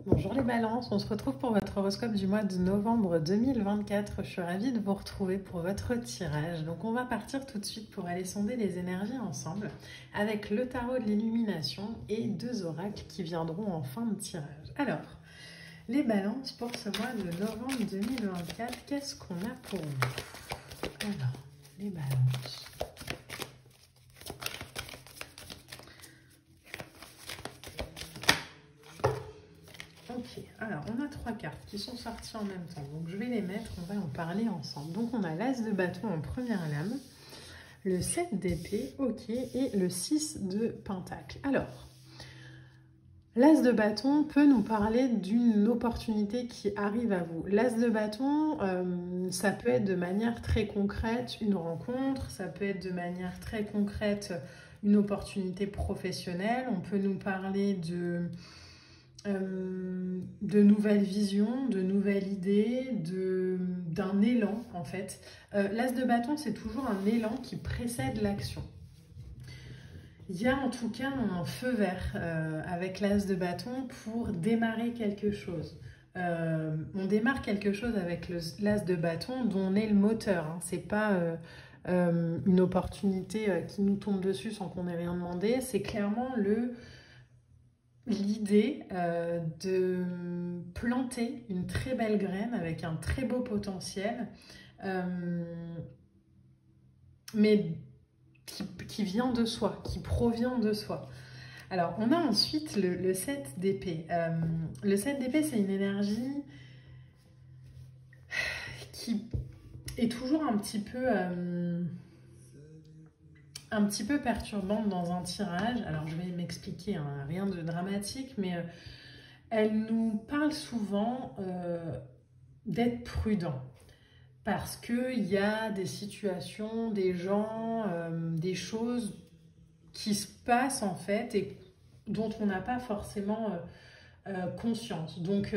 Bonjour les balances, on se retrouve pour votre horoscope du mois de novembre 2024. Je suis ravie de vous retrouver pour votre tirage. Donc on va partir tout de suite pour aller sonder les énergies ensemble avec le tarot de l'illumination et deux oracles qui viendront en fin de tirage. Alors, les balances pour ce mois de novembre 2024, qu'est-ce qu'on a pour vous? Alors, les balances. Ok, alors on a trois cartes qui sont sorties en même temps, donc je vais les mettre, on va en parler ensemble. Donc on a l'As de bâton en première lame, le 7 d'épée, ok, et le 6 de pentacle. Alors, l'As de bâton peut nous parler d'une opportunité qui arrive à vous. L'As de bâton, ça peut être de manière très concrète une rencontre, ça peut être de manière très concrète une opportunité professionnelle, on peut nous parler de nouvelles visions, de nouvelles idées, d'un élan en fait. L'As de bâton, c'est toujours un élan qui précède l'action. Il y a en tout cas un feu vert avec l'As de bâton pour démarrer quelque chose. On démarre quelque chose avec l'As de bâton dont on est le moteur. Hein. C'est pas une opportunité qui nous tombe dessus sans qu'on ait rien demandé. C'est clairement l'idée de planter une très belle graine avec un très beau potentiel, mais qui vient de soi, qui provient de soi. Alors, on a ensuite le 7 d'épée. Le 7 d'épée, c'est une énergie qui est toujours un petit peu perturbante dans un tirage. Alors, je vais m'expliquer, hein, rien de dramatique, mais elle nous parle souvent d'être prudent. Parce qu'il y a des situations, des gens, des choses qui se passent en fait et dont on n'a pas forcément conscience. Donc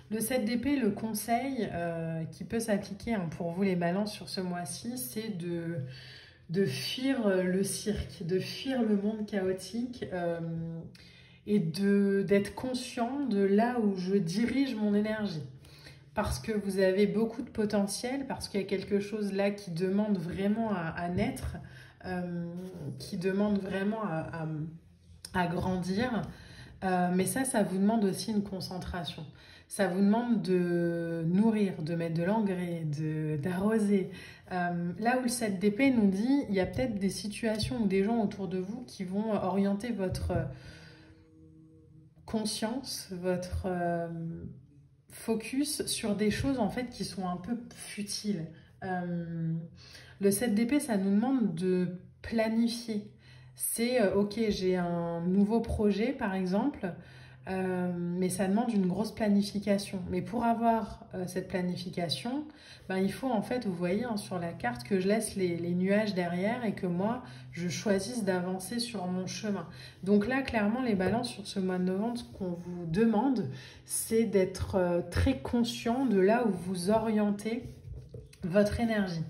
le 7 d'épée, le conseil qui peut s'appliquer hein, pour vous les balances sur ce mois-ci, c'est de fuir le cirque, de fuir le monde chaotique et d'être conscient de là où je dirige mon énergie. Parce que vous avez beaucoup de potentiel, parce qu'il y a quelque chose là qui demande vraiment à naître, qui demande vraiment à grandir. Mais ça vous demande aussi une concentration. Ça vous demande de nourrir, de mettre de l'engrais, d'arroser. Là où le 7 d'épée nous dit, il y a peut-être des situations ou des gens autour de vous qui vont orienter votre conscience, votre focus sur des choses en fait qui sont un peu futiles. Le 7 d'épée, ça nous demande de planifier. C'est ok, j'ai un nouveau projet par exemple, mais ça demande une grosse planification. Mais pour avoir cette planification, ben, il faut en fait, vous voyez hein, sur la carte, que je laisse les nuages derrière et que moi, je choisisse d'avancer sur mon chemin. Donc là, clairement, les balances sur ce mois de novembre, ce qu'on vous demande, c'est d'être très conscient de là où vous orientez votre énergie.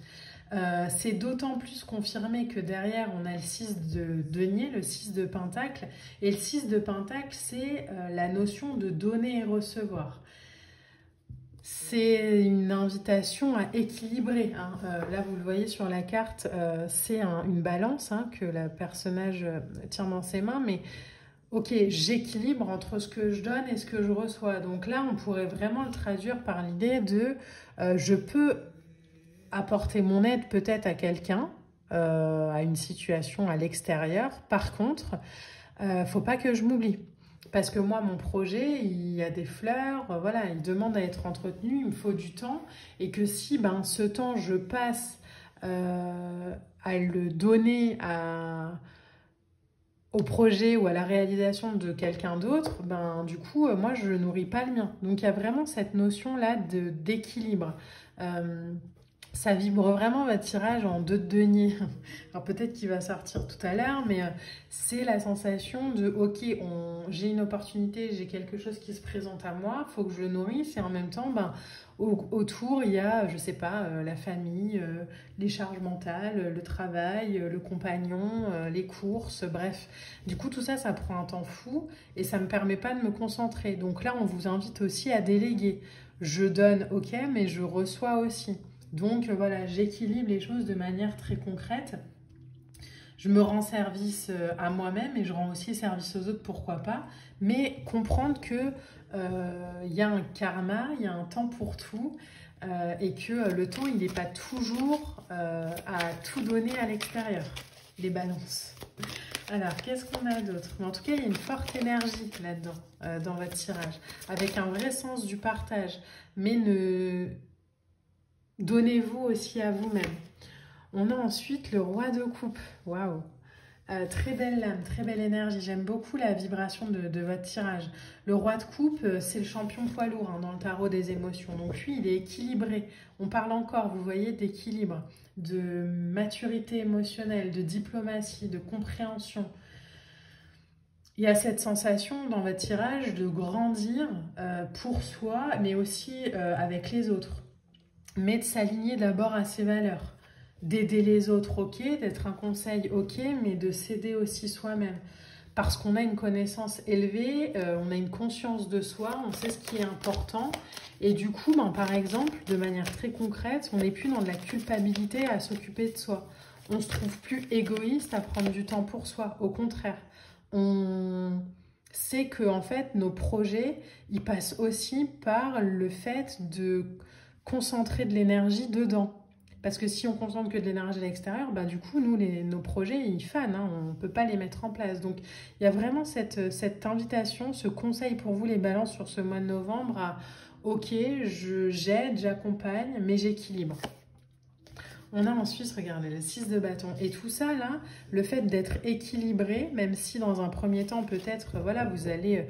C'est d'autant plus confirmé que derrière on a le 6 de denier, le 6 de pentacle, et le 6 de pentacle c'est la notion de donner et recevoir. C'est une invitation à équilibrer. Hein. Là vous le voyez sur la carte, c'est une balance hein, que le personnage tient dans ses mains, mais ok, j'équilibre entre ce que je donne et ce que je reçois. Donc là on pourrait vraiment le traduire par l'idée de je peux apporter mon aide peut-être à quelqu'un, à une situation à l'extérieur. Par contre, faut pas que je m'oublie. Parce que moi, mon projet, il y a des fleurs, voilà, il demande à être entretenu, il me faut du temps. Et que si ce temps, je passe à le donner au projet ou à la réalisation de quelqu'un d'autre, du coup, moi, je ne nourris pas le mien. Donc, il y a vraiment cette notion-là d'équilibre. Ça vibre vraiment votre tirage en 2 de denier. Alors peut-être qu'il va sortir tout à l'heure, mais c'est la sensation de ok, j'ai une opportunité, j'ai quelque chose qui se présente à moi, il faut que je le nourrisse et en même temps, ben, autour il y a, je sais pas, la famille, les charges mentales, le travail, le compagnon, les courses, bref. Du coup tout ça, ça prend un temps fou et ça me permet pas de me concentrer. Donc là, on vous invite aussi à déléguer. Je donne, ok, mais je reçois aussi. Donc voilà, j'équilibre les choses de manière très concrète. Je me rends service à moi-même et je rends aussi service aux autres, pourquoi pas. Mais comprendre que y a un karma, il y a un temps pour tout et que le temps, il n'est pas toujours à tout donner à l'extérieur. Les balances. Alors, qu'est-ce qu'on a d'autre? En tout cas, il y a une forte énergie là-dedans, dans votre tirage, avec un vrai sens du partage. Mais donnez-vous aussi à vous-même. On a ensuite le roi de coupe. Waouh! Très belle lame, très belle énergie. J'aime beaucoup la vibration de votre tirage. Le roi de coupe, c'est le champion poids lourd dans le tarot des émotions. Donc lui, il est équilibré. On parle encore, vous voyez, d'équilibre, de maturité émotionnelle, de diplomatie, de compréhension. Il y a cette sensation dans votre tirage de grandir pour soi, mais aussi avec les autres. Mais de s'aligner d'abord à ses valeurs. D'aider les autres, ok, d'être un conseil, ok, mais de s'aider aussi soi-même. Parce qu'on a une connaissance élevée, on a une conscience de soi, on sait ce qui est important. Et du coup, ben, par exemple, de manière très concrète, on n'est plus dans de la culpabilité à s'occuper de soi. On se trouve plus égoïste à prendre du temps pour soi. Au contraire, on sait que en fait, nos projets, ils passent aussi par le fait de concentrer de l'énergie dedans. Parce que si on concentre que de l'énergie à l'extérieur, bah du coup, nous, nos projets, ils fanent, hein, on ne peut pas les mettre en place. Donc, il y a vraiment cette invitation, ce conseil pour vous, les balances, sur ce mois de novembre, à ok, j'aide, j'accompagne, mais j'équilibre. On a ensuite, regardez, le 6 de bâton. Et tout ça, là, le fait d'être équilibré, même si dans un premier temps, peut-être, voilà, vous allez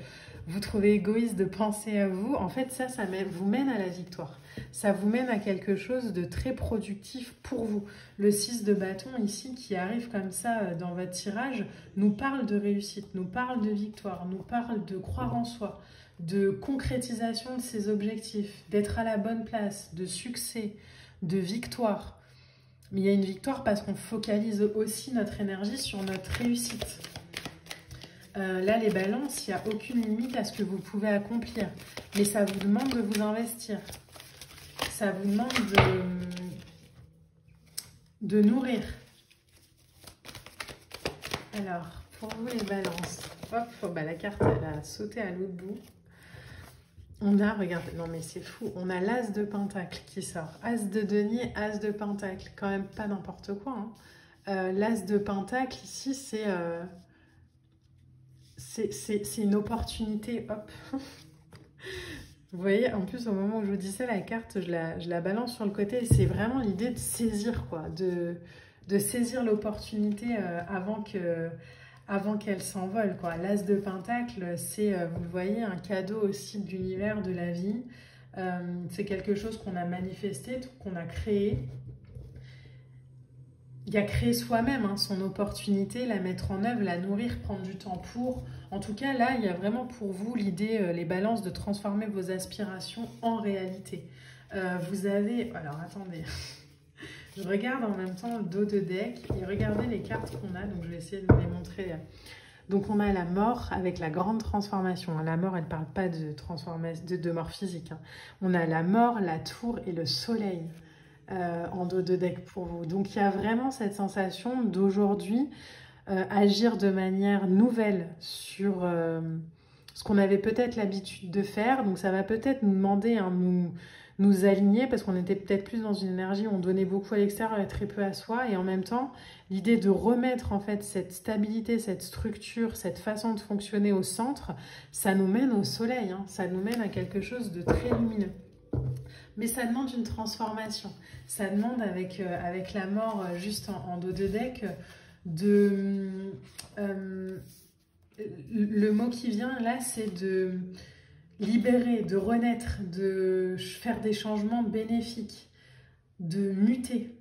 vous trouver égoïste de penser à vous, en fait, ça vous mène à la victoire. Ça vous mène à quelque chose de très productif pour vous. Le 6 de bâton, ici, qui arrive comme ça dans votre tirage, nous parle de réussite, nous parle de victoire, nous parle de croire en soi, de concrétisation de ses objectifs, d'être à la bonne place, de succès, de victoire. Mais il y a une victoire parce qu'on focalise aussi notre énergie sur notre réussite. Là, les balances, il n'y a aucune limite à ce que vous pouvez accomplir. Mais ça vous demande de vous investir. Ça vous demande de nourrir. Alors, pour vous, les balances. Hop, oh, bah, la carte, elle a sauté à l'autre bout. On a, regardez, non mais c'est fou, on a l'as de pentacle qui sort. As de denier, as de pentacle. Quand même pas n'importe quoi. Hein. L'as de pentacle, ici, c'est une opportunité. Hop. Vous voyez, en plus, au moment où je vous dis ça, la carte, je la balance sur le côté. C'est vraiment l'idée de saisir, quoi. De saisir l'opportunité avant qu'elle s'envole, quoi. L'as de pentacle, c'est, vous le voyez, un cadeau aussi de l'univers, de la vie. C'est quelque chose qu'on a manifesté, qu'on a créé. Il y a créé soi-même hein, son opportunité, la mettre en œuvre, la nourrir, prendre du temps pour. En tout cas, là, il y a vraiment pour vous l'idée, les balances, de transformer vos aspirations en réalité. Vous avez... Alors, attendez. Je regarde en même temps le dos de deck et regardez les cartes qu'on a. Donc, je vais essayer de vous les montrer. Donc, on a la mort avec la grande transformation. La mort, elle ne parle pas de mort physique. Hein. On a la mort, la tour et le soleil. En dos de deck pour vous. Donc il y a vraiment cette sensation d'aujourd'hui agir de manière nouvelle sur ce qu'on avait peut-être l'habitude de faire. Donc ça va peut-être nous demander, hein, nous aligner parce qu'on était peut-être plus dans une énergie où on donnait beaucoup à l'extérieur et très peu à soi. Et en même temps, l'idée de remettre en fait cette stabilité, cette structure, cette façon de fonctionner au centre, ça nous mène au soleil, hein, ça nous mène à quelque chose de très lumineux. Mais ça demande une transformation. Ça demande, avec la mort juste en dos de deck, le mot qui vient là, c'est de libérer, de renaître, de faire des changements bénéfiques. de muter.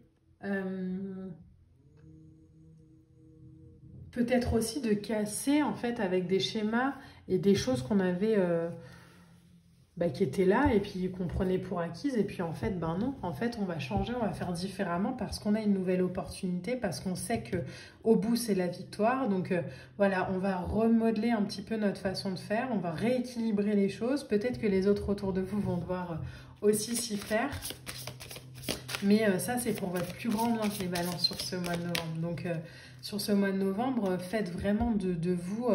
Peut-être aussi de casser en fait avec des schémas et des choses qu'on avait qui étaient là et puis qu'on prenait pour acquises et puis en fait ben non, en fait on va changer, on va faire différemment parce qu'on a une nouvelle opportunité, parce qu'on sait que au bout c'est la victoire. Donc voilà, on va remodeler un petit peu notre façon de faire, on va rééquilibrer les choses. Peut-être que les autres autour de vous vont devoir aussi s'y faire. Mais ça, c'est pour votre plus grand bien, les balances, sur ce mois de novembre. Donc, sur ce mois de novembre, faites vraiment de vous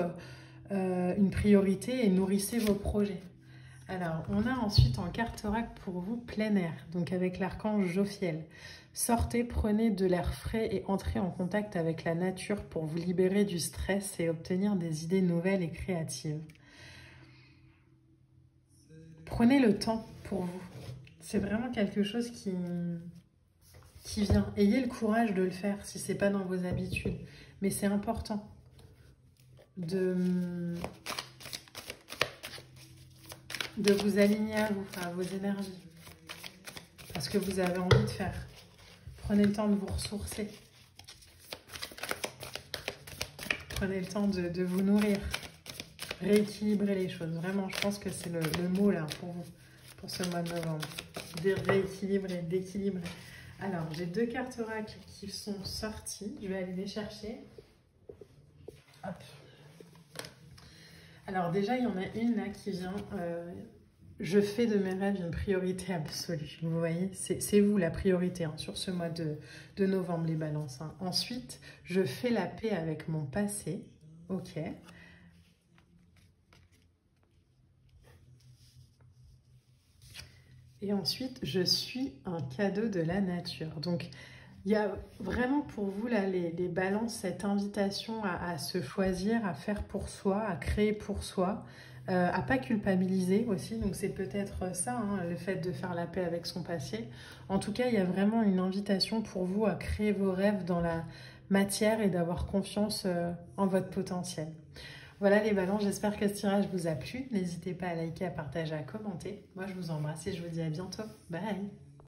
une priorité et nourrissez vos projets. Alors, on a ensuite en carte oracle pour vous plein air, donc avec l'archange Jophiel. Sortez, prenez de l'air frais et entrez en contact avec la nature pour vous libérer du stress et obtenir des idées nouvelles et créatives. Prenez le temps pour vous. C'est vraiment quelque chose qui vient. Ayez le courage de le faire si ce n'est pas dans vos habitudes. Mais c'est important de vous aligner à vous, à vos énergies. Parce que vous avez envie de faire. Prenez le temps de vous ressourcer. Prenez le temps de vous nourrir. Rééquilibrer les choses. Vraiment, je pense que c'est le mot là pour vous, pour ce mois de novembre. De rééquilibrer, d'équilibrer. Alors, j'ai 2 cartes oracles qui sont sorties. Je vais aller les chercher. Hop. Alors déjà, il y en a une là qui vient. Je fais de mes rêves une priorité absolue. Vous voyez, c'est vous la priorité hein, sur ce mois de novembre, les balances. Hein. Ensuite, je fais la paix avec mon passé. Ok. Et ensuite, je suis un cadeau de la nature. Donc, il y a vraiment pour vous, là, les balances, cette invitation à se choisir, à faire pour soi, à créer pour soi, à pas culpabiliser aussi. Donc, c'est peut-être ça, hein, le fait de faire la paix avec son passé. En tout cas, il y a vraiment une invitation pour vous à créer vos rêves dans la matière et d'avoir confiance en votre potentiel. Voilà les balances, j'espère que ce tirage vous a plu. N'hésitez pas à liker, à partager, à commenter. Moi, je vous embrasse et je vous dis à bientôt. Bye!